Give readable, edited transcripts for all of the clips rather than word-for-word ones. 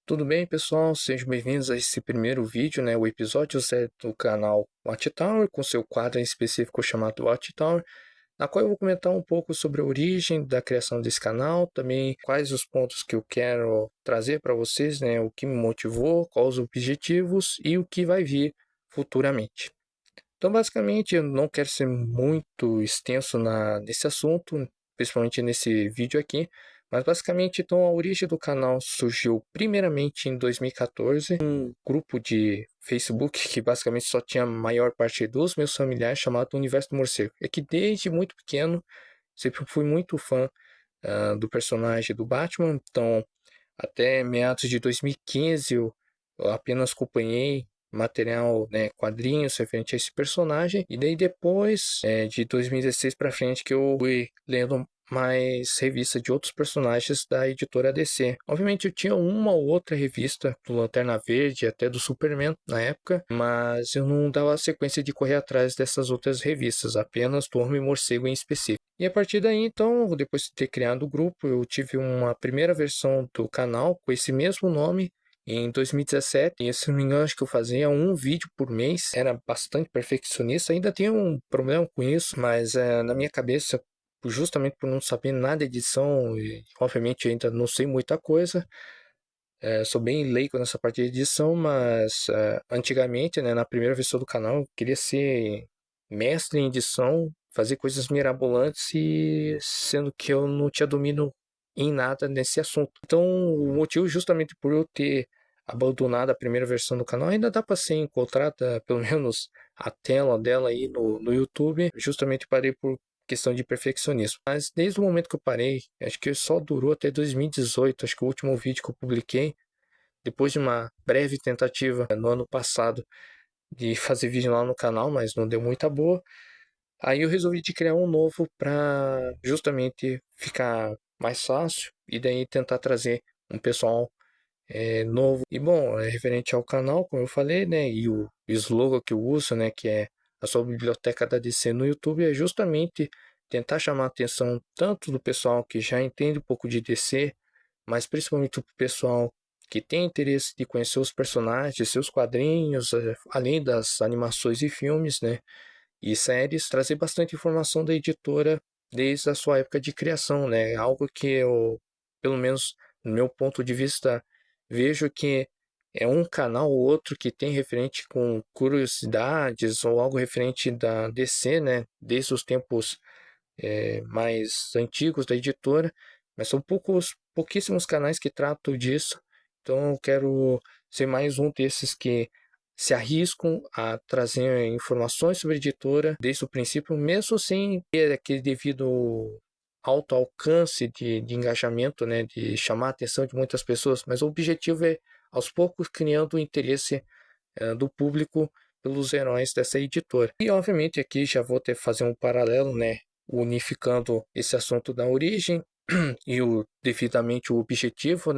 Tudo bem, pessoal? Sejam bem-vindos a esse primeiro vídeo, o episódio 0 do canal Watchtower, com seu quadro em específico chamado Watchtower, na qual eu vou comentar um pouco sobre a origem da criação desse canal, também quais os pontos que eu quero trazer para vocês, o que me motivou, quais os objetivos e o que vai vir futuramente. Então, basicamente, eu não quero ser muito extenso nesse assunto, principalmente nesse vídeo aqui, mas basicamente, então, a origem do canal surgiu primeiramente em 2014, um grupo de Facebook que basicamente só tinha a maior parte dos meus familiares, chamado Universo do Morcego. É que desde muito pequeno, sempre fui muito fã do personagem do Batman, então até meados de 2015 eu apenas acompanhei material, quadrinhos referente a esse personagem. E daí depois, de 2016 para frente, que eu fui lendo mais revistas de outros personagens da editora DC. Obviamente eu tinha uma ou outra revista do Lanterna Verde, até do Superman na época, mas eu não dava sequência de correr atrás dessas outras revistas, apenas do Homem-Morcego em específico. E a partir daí, então, depois de ter criado o grupo, eu tive uma primeira versão do canal com esse mesmo nome em 2017. E se não me engano, acho que eu fazia um vídeo por mês. Era bastante perfeccionista. Ainda tenho um problema com isso, mas na minha cabeça, justamente por não saber nada de edição, e obviamente ainda não sei muita coisa, sou bem leigo nessa parte de edição, mas antigamente, na primeira versão do canal, eu queria ser mestre em edição, fazer coisas mirabolantes, e sendo que eu não tinha domínio em nada nesse assunto. Então, o motivo justamente por eu ter abandonado a primeira versão do canal, ainda dá para ser encontrada, pelo menos a tela dela aí no YouTube, justamente parei por questão de perfeccionismo. Mas desde o momento que eu parei, acho que só durou até 2018, acho que o último vídeo que eu publiquei, depois de uma breve tentativa no ano passado de fazer vídeo lá no canal, mas não deu muita boa. Aí eu resolvi de criar um novo para justamente ficar mais fácil e daí tentar trazer um pessoal novo. E bom, referente ao canal, como eu falei, e o slogan que eu uso, que é a sua biblioteca da DC no YouTube, é justamente tentar chamar a atenção tanto do pessoal que já entende um pouco de DC, mas principalmente o pessoal que tem interesse de conhecer os personagens, seus quadrinhos, além das animações e filmes, e séries, trazer bastante informação da editora desde a sua época de criação, algo que eu, pelo menos no meu ponto de vista, vejo que é um canal ou outro que tem referente com curiosidades ou algo referente da DC, desde os tempos mais antigos da editora, mas são pouquíssimos canais que tratam disso. Então eu quero ser mais um desses que se arriscam a trazer informações sobre a editora desde o princípio, mesmo sem ter aquele devido alto alcance de engajamento, de chamar a atenção de muitas pessoas, mas o objetivo é aos poucos criando o interesse do público pelos heróis dessa editora. E obviamente aqui já vou ter que fazer um paralelo, unificando esse assunto da origem e o devidamente o objetivo,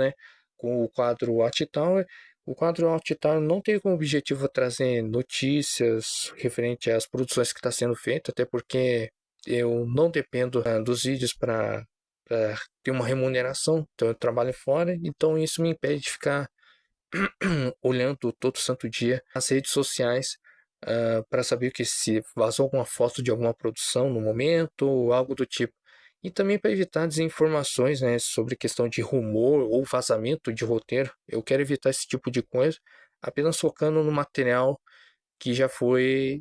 com o quadro Watchtower. O quadro Watchtower não tem como objetivo trazer notícias referente às produções que está sendo feito, até porque eu não dependo dos vídeos para ter uma remuneração, então eu trabalho fora, então isso me impede de ficar olhando todo santo dia as redes sociais para saber que se vazou alguma foto de alguma produção no momento ou algo do tipo. E também para evitar desinformações, sobre questão de rumor ou vazamento de roteiro. Eu quero evitar esse tipo de coisa, apenas focando no material que já foi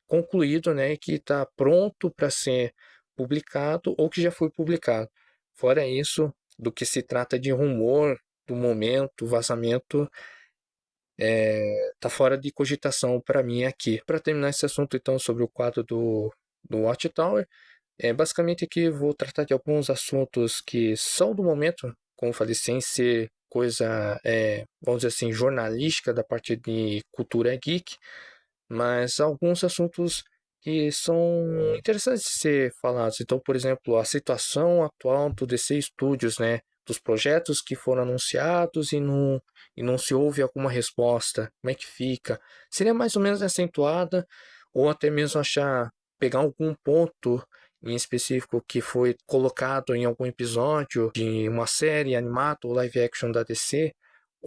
concluído, que está pronto para ser publicado ou que já foi publicado. Fora isso, do que se trata de rumor do momento, vazamento, tá fora de cogitação para mim aqui. Para terminar esse assunto, então, sobre o quadro do Watchtower, basicamente aqui vou tratar de alguns assuntos que são do momento, como falei, sem ser coisa, vamos dizer assim, jornalística da parte de cultura geek, mas alguns assuntos que são interessantes de ser falados. Então, por exemplo, a situação atual do DC Studios, dos projetos que foram anunciados e não se houve alguma resposta, como é que fica? Seria mais ou menos acentuada, ou até mesmo pegar algum ponto em específico que foi colocado em algum episódio de uma série animada ou live action da DC,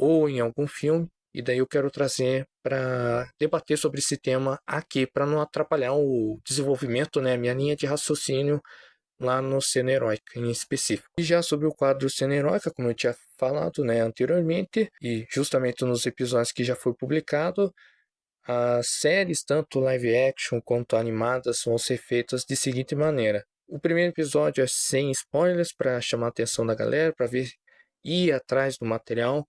ou em algum filme, e daí eu quero trazer para debater sobre esse tema aqui, para não atrapalhar o desenvolvimento, né, minha linha de raciocínio lá no Cena Heróica em específico. E já sobre o quadro Cena Heróica, como eu tinha falado, né, anteriormente, e justamente nos episódios que já foi publicado, as séries, tanto live action quanto animadas, vão ser feitas de seguinte maneira. O primeiro episódio é sem spoilers, para chamar a atenção da galera, para ver, ir atrás do material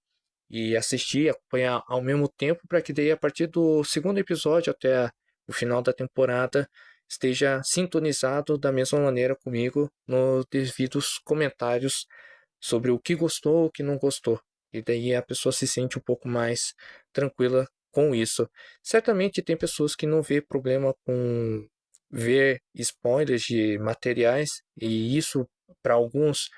e assistir, acompanhar ao mesmo tempo, para que daí a partir do segundo episódio até o final da temporada esteja sintonizado da mesma maneira comigo nos devidos comentários sobre o que gostou, o que não gostou. E daí a pessoa se sente um pouco mais tranquila com isso. Certamente tem pessoas que não vê problema com ver spoilers de materiais, e isso para alguns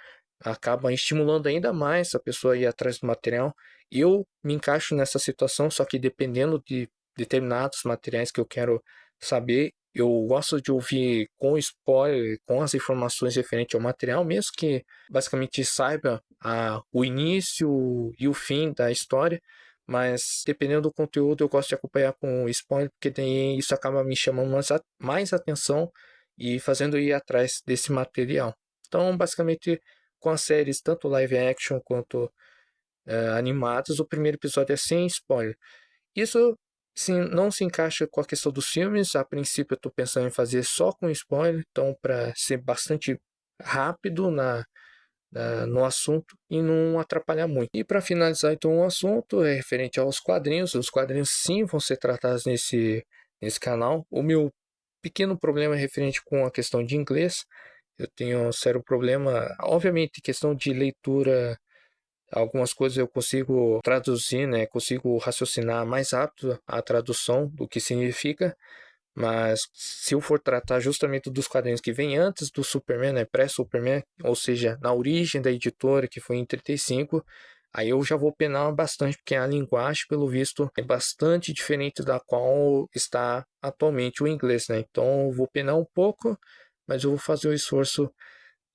acaba estimulando ainda mais a pessoa a ir atrás do material. Eu me encaixo nessa situação, só que dependendo de determinados materiais que eu quero saber, eu gosto de ouvir com spoiler, com as informações referentes ao material, mesmo que basicamente saiba o início e o fim da história, mas dependendo do conteúdo eu gosto de acompanhar com spoiler, porque daí isso acaba me chamando mais atenção e fazendo eu ir atrás desse material. Então, basicamente, com as séries tanto live action quanto animadas, o primeiro episódio é sem spoiler. Isso sim, não se encaixa com a questão dos filmes. A princípio, eu estou pensando em fazer só com spoiler, então, para ser bastante rápido no assunto e não atrapalhar muito. E para finalizar, então, o assunto é referente aos quadrinhos. Os quadrinhos, sim, vão ser tratados nesse canal. O meu pequeno problema é referente com a questão de inglês. Eu tenho um sério problema, obviamente, questão de leitura. Algumas coisas eu consigo traduzir, né? Consigo raciocinar mais rápido a tradução do que significa, mas se eu for tratar justamente dos quadrinhos que vêm antes do Superman, né? Pré-Superman, ou seja, na origem da editora, que foi em 35, aí eu já vou penar bastante, porque a linguagem, pelo visto, é bastante diferente da qual está atualmente o inglês, né? Então eu vou penar um pouco, mas eu vou fazer o esforço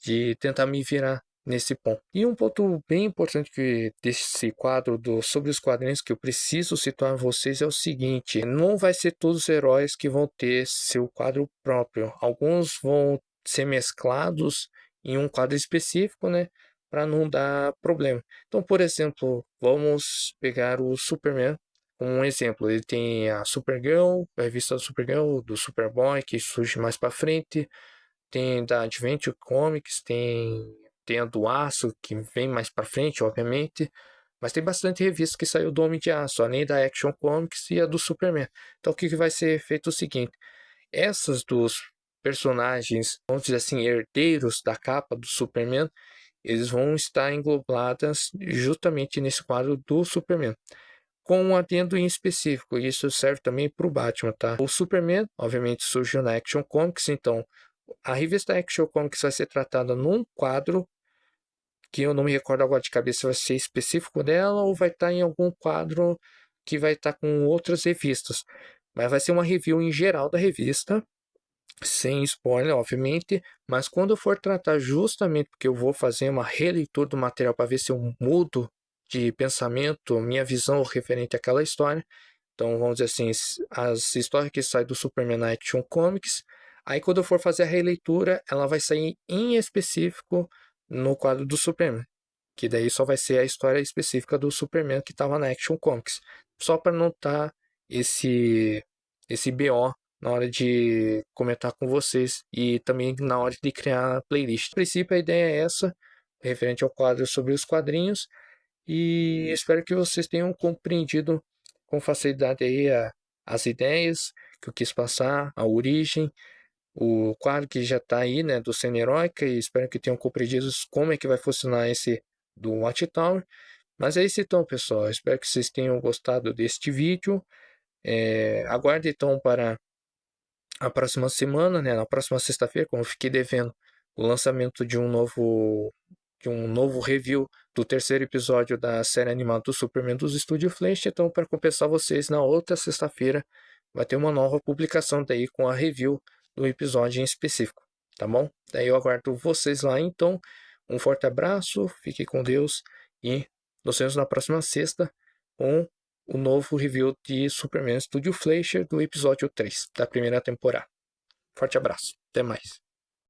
de tentar me virar nesse ponto. E um ponto bem importante desse quadro sobre os quadrinhos que eu preciso citar a vocês é o seguinte: não vai ser todos os heróis que vão ter seu quadro próprio. Alguns vão ser mesclados em um quadro específico, né, para não dar problema. Então, por exemplo, vamos pegar o Superman como um exemplo. Ele tem a Supergirl, a revista da Supergirl, do Superboy, que surge mais para frente. Tem da Adventure Comics, tem a do Aço, que vem mais pra frente, obviamente. Mas tem bastante revista que saiu do Homem de Aço, além da Action Comics e a do Superman. Então o que vai ser feito é o seguinte: essas dos personagens, vamos dizer assim, herdeiros da capa do Superman, eles vão estar englobadas justamente nesse quadro do Superman. Com um adendo em específico, isso serve também para o Batman, tá? O Superman, obviamente, surgiu na Action Comics, então a revista Action Comics vai ser tratada num quadro que eu não me recordo agora de cabeça se vai ser específico dela ou vai estar em algum quadro que vai estar com outras revistas. Mas vai ser uma review em geral da revista, sem spoiler, obviamente. Mas quando eu for tratar, justamente porque eu vou fazer uma releitura do material para ver se eu mudo de pensamento, minha visão referente àquela história. Então, vamos dizer assim, as histórias que saem do Superman na Action Comics, aí quando eu for fazer a releitura, ela vai sair em específico no quadro do Superman, que daí só vai ser a história específica do Superman que estava na Action Comics, só para não estar esse BO na hora de comentar com vocês e também na hora de criar a playlist. A princípio, a ideia é essa, referente ao quadro sobre os quadrinhos, e espero que vocês tenham compreendido com facilidade aí as ideias que eu quis passar, a origem, o quadro que já está aí, né, do Cena Heróica, e espero que tenham compreendido como é que vai funcionar esse do Watchtower. Mas é isso então, pessoal. Espero que vocês tenham gostado deste vídeo. Aguarde então para a próxima semana, né, na próxima sexta-feira, como eu fiquei devendo, o lançamento de um novo review do terceiro episódio da série animada do Superman dos Estúdio Flash. Então, para compensar vocês, na outra sexta-feira vai ter uma nova publicação daí com a review do episódio em específico, tá bom? Daí eu aguardo vocês lá. Então, um forte abraço, fique com Deus e Nos vemos na próxima sexta com o novo review de Superman Studio Fleischer do episódio 3 da primeira temporada. Forte abraço, até mais.